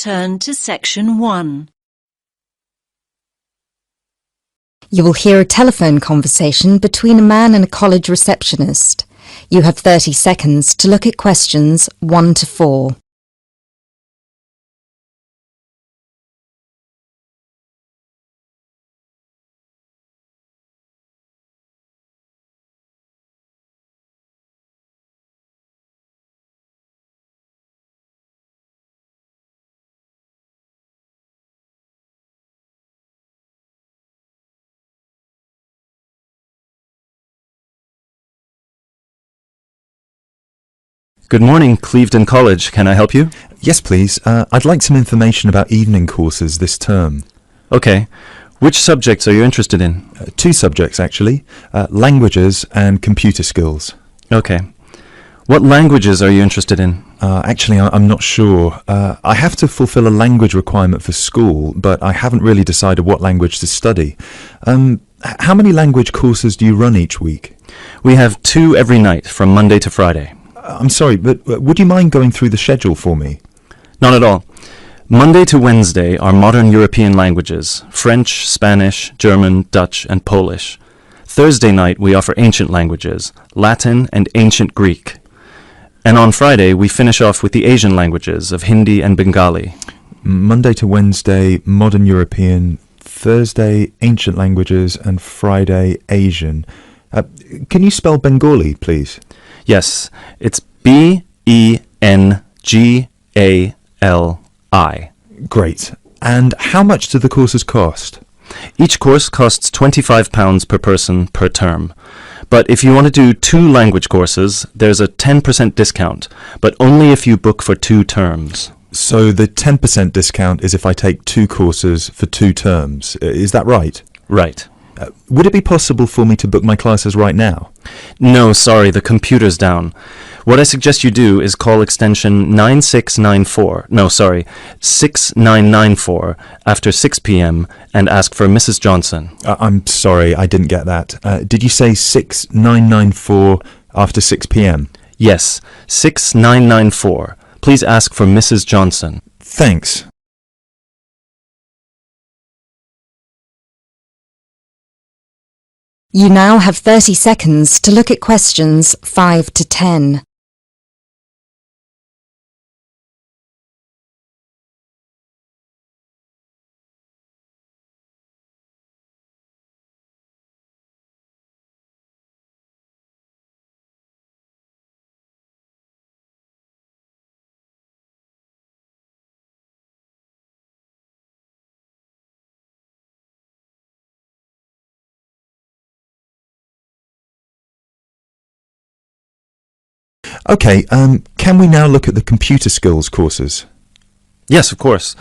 return to Section 1. You will hear a telephone conversation between a man and a college receptionist. You have 30 seconds to look at questions 1 to 4. Good morning, Clevedon College. Can I help you? Yes, please. I'd like some information about evening courses this term. Okay. Which subjects are you interested in? 2 subjects, actually. Languages and computer skills. Okay. What languages are you interested in? Actually, I'm not sure. I have to fulfill a language requirement for school, but I haven't really decided what language to study. How many language courses do you run each week? We have 2 every night, from Monday to Friday. I'm sorry, but would you mind going through the schedule for me? Not at all. Monday to Wednesday are modern European languages, French, Spanish, German, Dutch, and Polish. Thursday night we offer ancient languages, Latin and ancient Greek. And on Friday we finish off with the Asian languages of Hindi and Bengali. Monday to Wednesday, modern European, Thursday, ancient languages, and Friday, Asian. Can you spell Bengali, please? Yes, it's Bengali. Great. And how much do the courses cost? Each course costs £25 per person per term. But if you want to do 2 language courses, there's a 10% discount, but only if you book for 2 terms. So the 10% discount is if I take 2 courses for 2 terms. Is that right? Right. Would it be possible for me to book my classes right now? No, sorry, the computer's down. What I suggest you do is call extension 6994 after 6 p.m. and ask for Mrs. Johnson. I'm sorry, I didn't get that. Did you say 6994 after 6 p.m.? Yes, 6994. Please ask for Mrs. Johnson. Thanks. You now have 30 seconds to look at questions 5 to 10. Okay, can we now look at the computer skills courses? Yes, of course.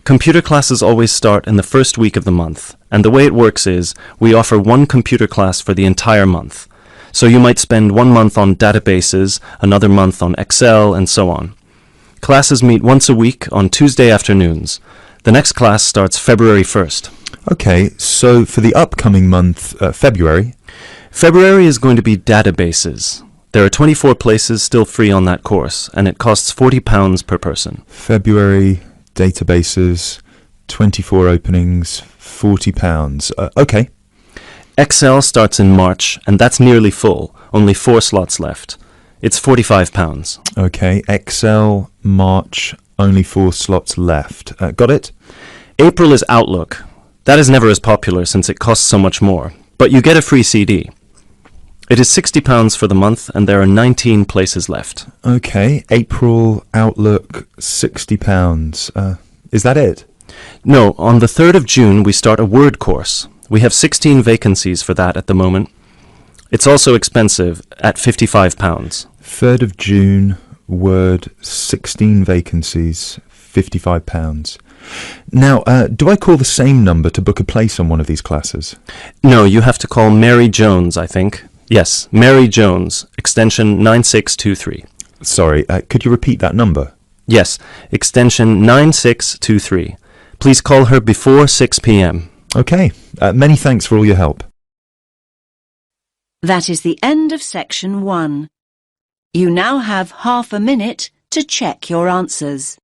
Computer classes always start in the first week of the month, and the way it works is we offer 1 computer class for the entire month. So you might spend 1 month on databases, another month on Excel, and so on. Classes meet once a week on Tuesday afternoons. The next class starts February 1st. Okay, so for the upcoming month, February is going to be databases. There are 24 places still free on that course, and it costs £40 per person. February, databases, 24 openings, £40. Okay. Excel starts in March, and that's nearly full, only 4 slots left. It's £45. Okay, Excel, March, only 4 slots left. Got it? April is Outlook. That is never as popular since it costs so much more, but you get a free CD. It is £60 for the month, and there are 19 places left. Okay, April, Outlook, £60. Is that it? No, on the 3rd of June we start a Word course. We have 16 vacancies for that at the moment. It's also expensive at £55. 3rd of June, Word, 16 vacancies, £55. Now, do I call the same number to book a place on one of these classes? No, you have to call Mary Jones, I think. Yes, Mary Jones, extension 9623. Sorry, could you repeat that number? Yes, extension 9623. Please call her before 6 p.m. Okay, many thanks for all your help. That is the end of Section 1. You now have half a minute to check your answers.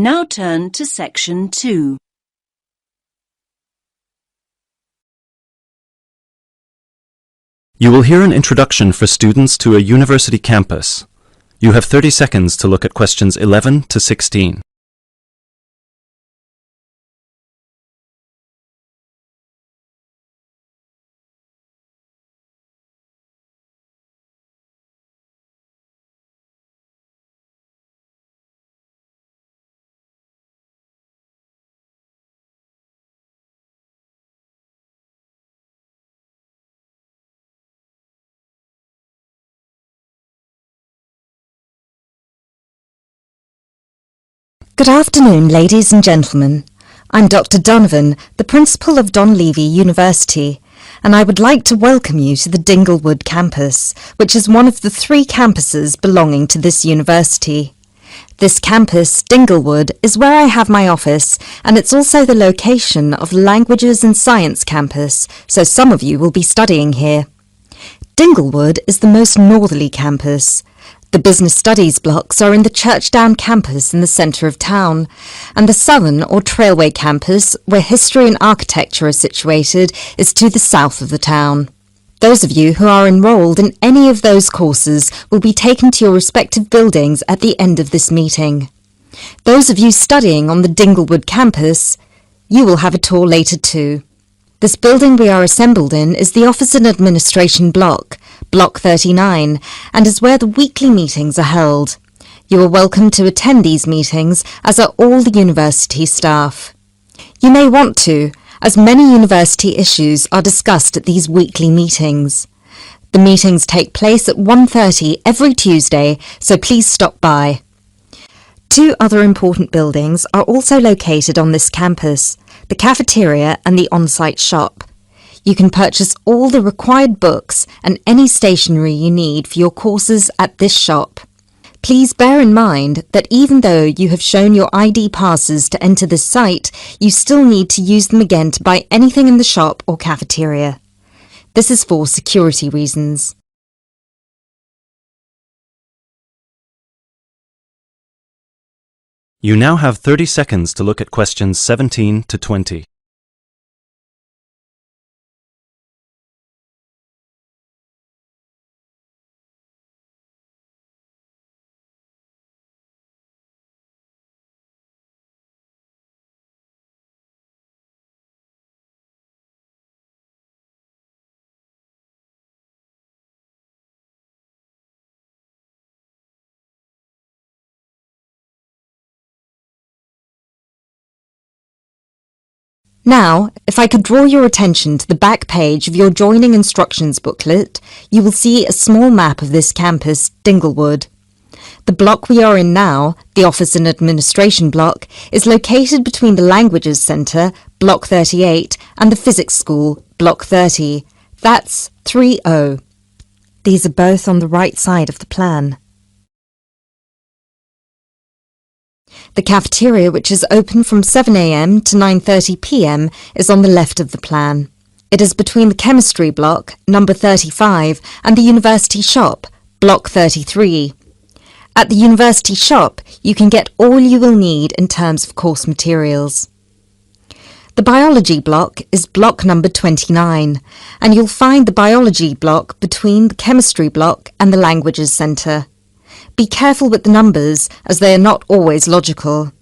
Now turn to Section 2. You will hear an introduction for students to a university campus. You have 30 seconds to look at questions 11 to 16. Good afternoon, ladies and gentlemen. I'm Dr. Donovan, the principal of Donlevy University, and I would like to welcome you to the Dinglewood campus, which is one of the 3 campuses belonging to this university. This campus, Dinglewood, is where I have my office, and it's also the location of Languages and Science campus, so some of you will be studying here. Dinglewood is the most northerly campus. The Business Studies blocks are in the Churchdown campus in the centre of town, and the Southern or Trailway campus, where history and architecture are situated, is to the south of the town. Those of you who are enrolled in any of those courses will be taken to your respective buildings at the end of this meeting. Those of you studying on the Dinglewood campus, you will have a tour later too. This building we are assembled in is the Office and Administration Block, Block 39, and is where the weekly meetings are held. You are welcome to attend these meetings, as are all the university staff. You may want to, as many university issues are discussed at these weekly meetings. The meetings take place at 1:30 every Tuesday, so please stop by. 2 other important buildings are also located on this campus, the cafeteria and the on-site shop. You can purchase all the required books and any stationery you need for your courses at this shop. Please bear in mind that even though you have shown your ID passes to enter this site, you still need to use them again to buy anything in the shop or cafeteria. This is for security reasons. You now have 30 seconds to look at questions 17 to 20. Now, if I could draw your attention to the back page of your joining instructions booklet, you will see a small map of this campus, Dinglewood. The block we are in now, the Office and Administration block, is located between the Languages Centre, Block 38, and the Physics School, Block 30. That's 30. These are both on the right side of the plan. The cafeteria, which is open from 7 a.m. to 9:30 p.m, is on the left of the plan. It is between the Chemistry block, number 35, and the University shop, Block 33. At the University shop, you can get all you will need in terms of course materials. The Biology block is block number 29, and you'll find the Biology block between the Chemistry block and the Languages Centre. Be careful with the numbers, as they are not always logical.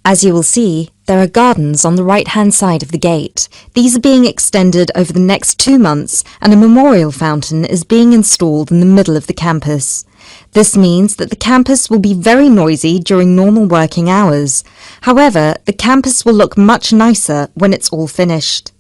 As you will see, there are gardens on the right-hand side of the gate. These are being extended over the next 2 months, and a memorial fountain is being installed in the middle of the campus. This means that the campus will be very noisy during normal working hours. However, the campus will look much nicer when it's all finished.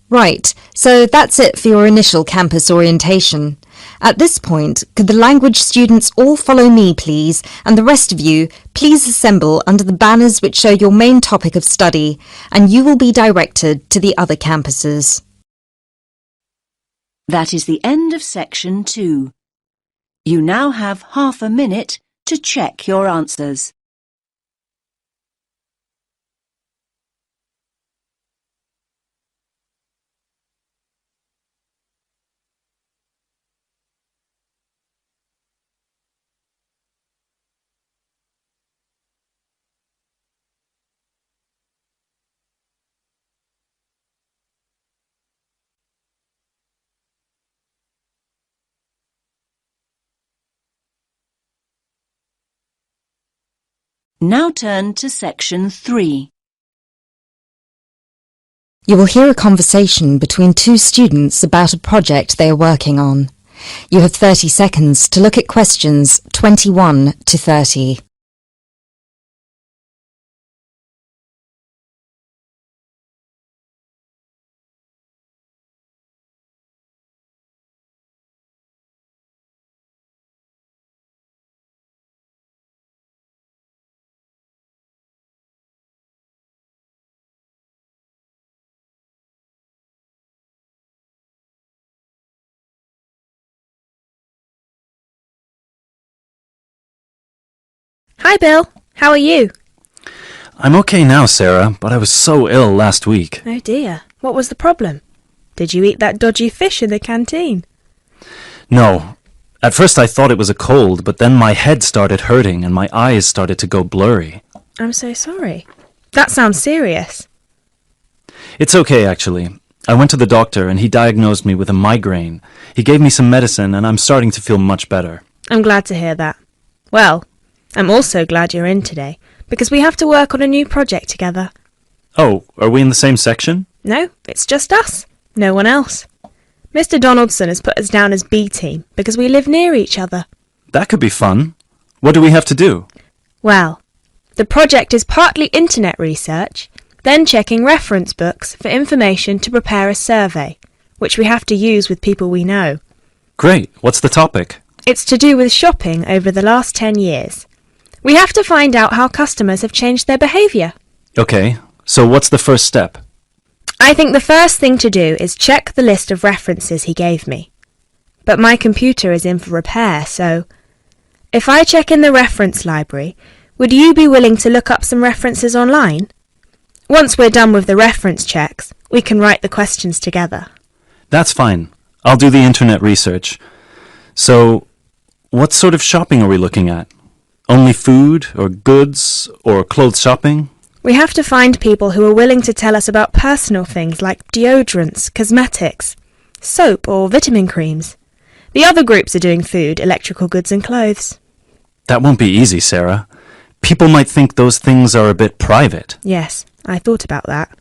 Right, so that's it for your initial campus orientation. At this point, could the language students all follow me, please, and the rest of you, please assemble under the banners which show your main topic of study, and you will be directed to the other campuses. That is the end of Section 2. You now have half a minute to check your answers. Now turn to section 3. You will hear a conversation between two students about a project they are working on. You have 30 seconds to look at questions 21 to 30. Hi Bill, how are you? I'm okay now, Sarah, but I was so ill last week. Oh dear, what was the problem? Did you eat that dodgy fish in the canteen? No. At first I thought it was a cold, but then my head started hurting and my eyes started to go blurry. I'm so sorry. That sounds serious. It's okay, actually. I went to the doctor and he diagnosed me with a migraine. He gave me some medicine and I'm starting to feel much better. I'm glad to hear that. Well, I'm also glad you're in today, because we have to work on a new project together. Oh, are we in the same section? No, it's just us. No one else. Mr. Donaldson has put us down as B team because we live near each other. That could be fun. What do we have to do? Well, the project is partly internet research, then checking reference books for information to prepare a survey, which we have to use with people we know. Great. What's the topic? It's to do with shopping over the last 10 years. We have to find out how customers have changed their behaviour. Okay, so what's the first step? I think the first thing to do is check the list of references he gave me. But my computer is in for repair, so if I check in the reference library, would you be willing to look up some references online? Once we're done with the reference checks, we can write the questions together. That's fine. I'll do the internet research. So, what sort of shopping are we looking at? Only food, or goods, or clothes shopping? We have to find people who are willing to tell us about personal things like deodorants, cosmetics, soap or vitamin creams. The other groups are doing food, electrical goods and clothes. That won't be easy, Sarah. People might think those things are a bit private. Yes, I thought about that.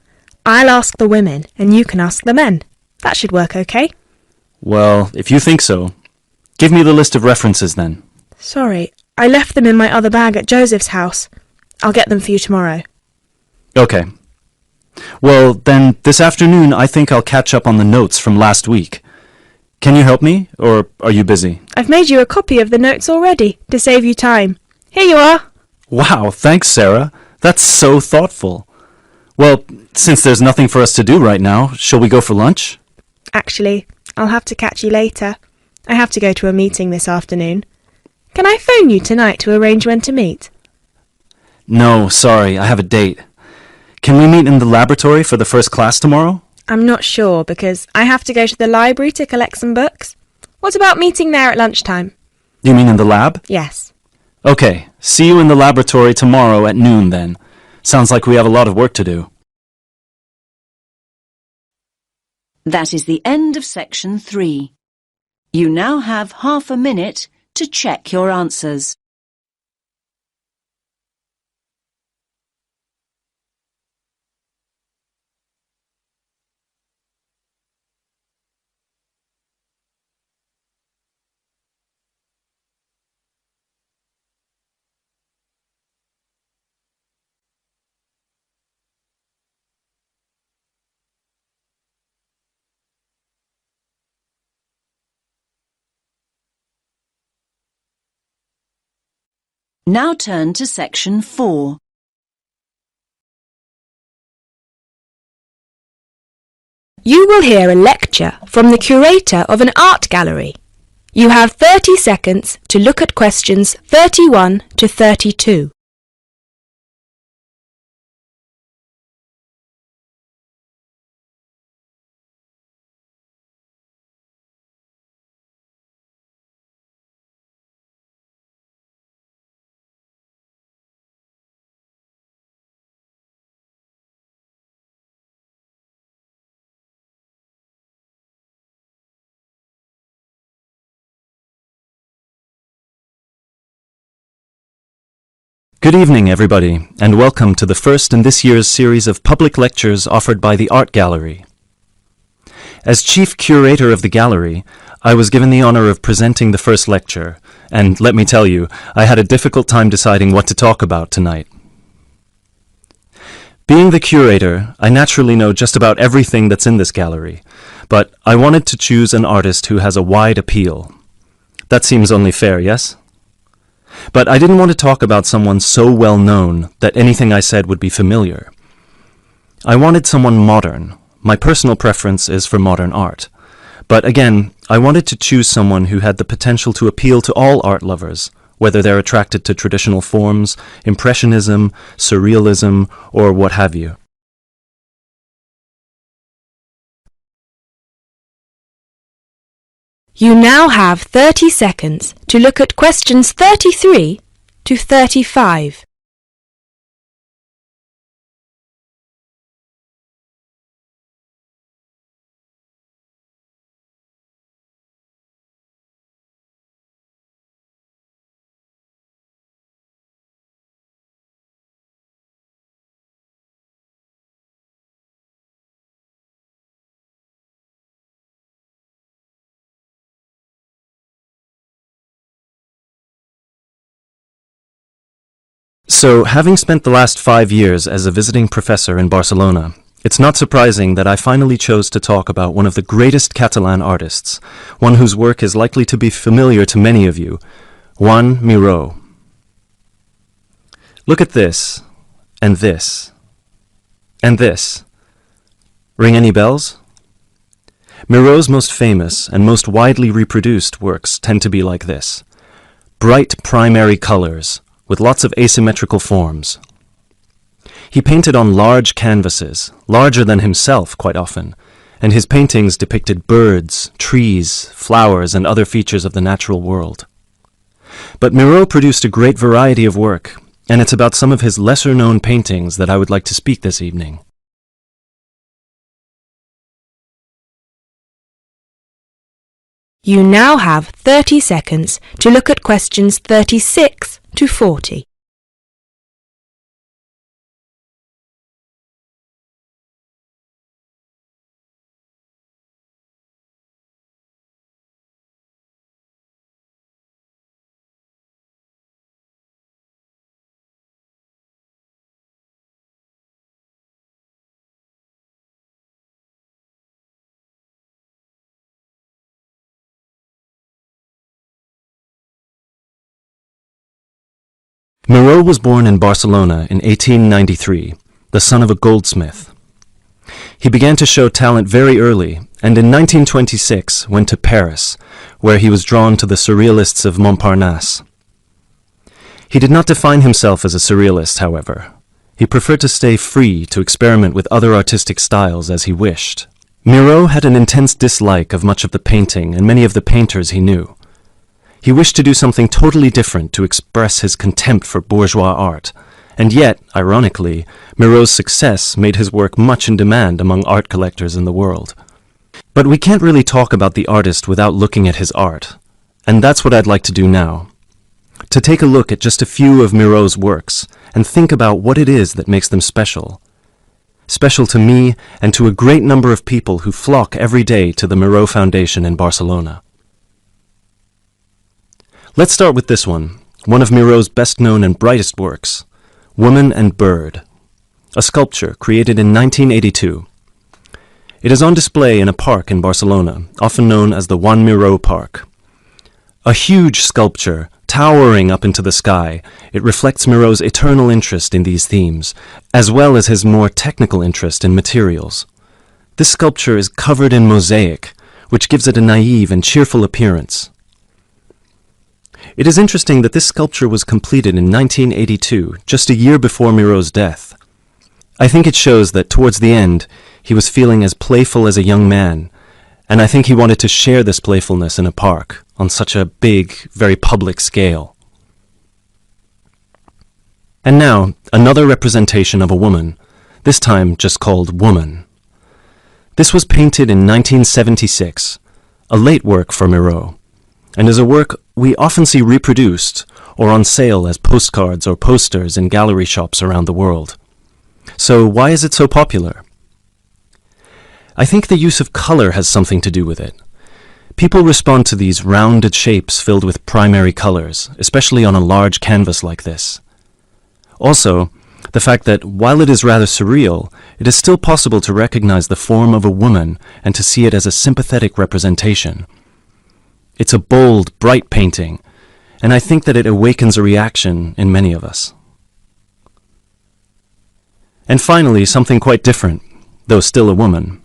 I'll ask the women and you can ask the men. That should work okay. Well, if you think so. Give me the list of references then. Sorry, I left them in my other bag at Joseph's house. I'll get them for you tomorrow. Okay. Well, then, this afternoon I think I'll catch up on the notes from last week. Can you help me, or are you busy? I've made you a copy of the notes already, to save you time. Here you are. Wow, thanks, Sarah. That's so thoughtful. Well, since there's nothing for us to do right now, shall we go for lunch? Actually, I'll have to catch you later. I have to go to a meeting this afternoon. Can I phone you tonight to arrange when to meet? No, sorry, I have a date. Can we meet in the laboratory for the first class tomorrow? I'm not sure because I have to go to the library to collect some books. What about meeting there at lunchtime? You mean in the lab? Yes. Okay, see you in the laboratory tomorrow at noon then. Sounds like we have a lot of work to do. That is the end of section 3. You now have half a minute to check your answers. Now turn to section 4. You will hear a lecture from the curator of an art gallery. You have 30 seconds to look at questions 31 to 32. Good evening, everybody, and welcome to the first in this year's series of public lectures offered by the Art Gallery. As chief curator of the gallery, I was given the honor of presenting the first lecture, and let me tell you, I had a difficult time deciding what to talk about tonight. Being the curator, I naturally know just about everything that's in this gallery, but I wanted to choose an artist who has a wide appeal. That seems only fair, yes? But I didn't want to talk about someone so well known that anything I said would be familiar. I wanted someone modern. My personal preference is for modern art. But again, I wanted to choose someone who had the potential to appeal to all art lovers, whether they're attracted to traditional forms, impressionism, surrealism, or what have you. You now have 30 seconds to look at questions 33 to 35. So, having spent the last 5 years as a visiting professor in Barcelona, it's not surprising that I finally chose to talk about one of the greatest Catalan artists, one whose work is likely to be familiar to many of you, Joan Miró. Look at this, and this, and this. Ring any bells? Miró's most famous and most widely reproduced works tend to be like this. Bright primary colors, with lots of asymmetrical forms. He painted on large canvases, larger than himself quite often, and his paintings depicted birds, trees, flowers, and other features of the natural world. But Miró produced a great variety of work, and it's about some of his lesser-known paintings that I would like to speak this evening. You now have 30 seconds to look at questions 36 to 40. Miró was born in Barcelona in 1893, the son of a goldsmith. He began to show talent very early, and in 1926 went to Paris, where he was drawn to the surrealists of Montparnasse. He did not define himself as a surrealist, however. He preferred to stay free to experiment with other artistic styles as he wished. Miró had an intense dislike of much of the painting and many of the painters he knew. He wished to do something totally different to express his contempt for bourgeois art, and yet, ironically, Miró's success made his work much in demand among art collectors in the world. But we can't really talk about the artist without looking at his art, and that's what I'd like to do now. To take a look at just a few of Miró's works, and think about what it is that makes them special. Special to me, and to a great number of people who flock every day to the Miró Foundation in Barcelona. Let's start with this one of Miró's best-known and brightest works, Woman and Bird, a sculpture created in 1982. It is on display in a park in Barcelona, often known as the Joan Miró Park. A huge sculpture, towering up into the sky, it reflects Miró's eternal interest in these themes, as well as his more technical interest in materials. This sculpture is covered in mosaic, which gives it a naive and cheerful appearance. It is interesting that this sculpture was completed in 1982, just a year before Miró's death. I think it shows that towards the end, he was feeling as playful as a young man, and I think he wanted to share this playfulness in a park on such a big, very public scale. And now, another representation of a woman, this time just called Woman. This was painted in 1976, a late work for Miró, and is a work we often see reproduced or on sale as postcards or posters in gallery shops around the world. So why is it so popular? I think the use of color has something to do with it. People respond to these rounded shapes filled with primary colors, especially on a large canvas like this. Also, the fact that while it is rather surreal, it is still possible to recognize the form of a woman and to see it as a sympathetic representation. It's a bold, bright painting, and I think that it awakens a reaction in many of us. And finally, something quite different, though still a woman.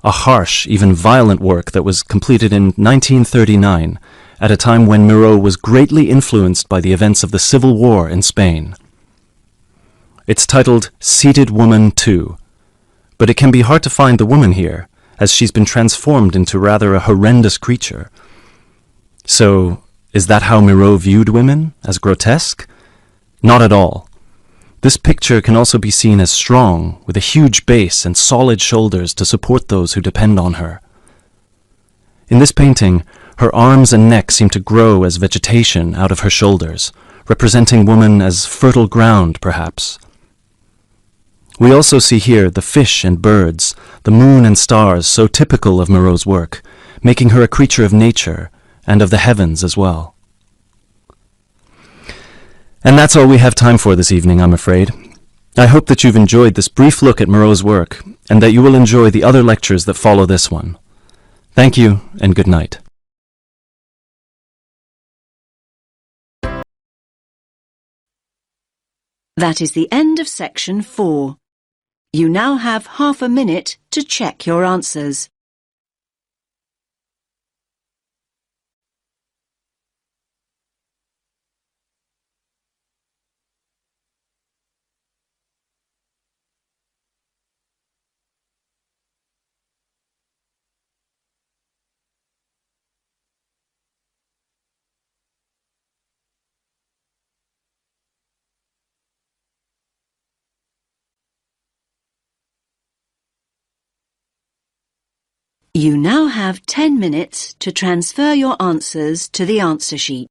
A harsh, even violent work that was completed in 1939, at a time when Miró was greatly influenced by the events of the Civil War in Spain. It's titled Seated Woman 2, but it can be hard to find the woman here, as she's been transformed into rather a horrendous creature. So, is that how Miró viewed women, as grotesque? Not at all. This picture can also be seen as strong, with a huge base and solid shoulders to support those who depend on her. In this painting, her arms and neck seem to grow as vegetation out of her shoulders, representing woman as fertile ground, perhaps. We also see here the fish and birds, the moon and stars so typical of Miró's work, making her a creature of nature and of the heavens as well. And that's all we have time for this evening, I'm afraid. I hope that you've enjoyed this brief look at Miró's work, and that you will enjoy the other lectures that follow this one. Thank you, and good night. That is the end of section 4. You now have half a minute to check your answers. You now have 10 minutes to transfer your answers to the answer sheet.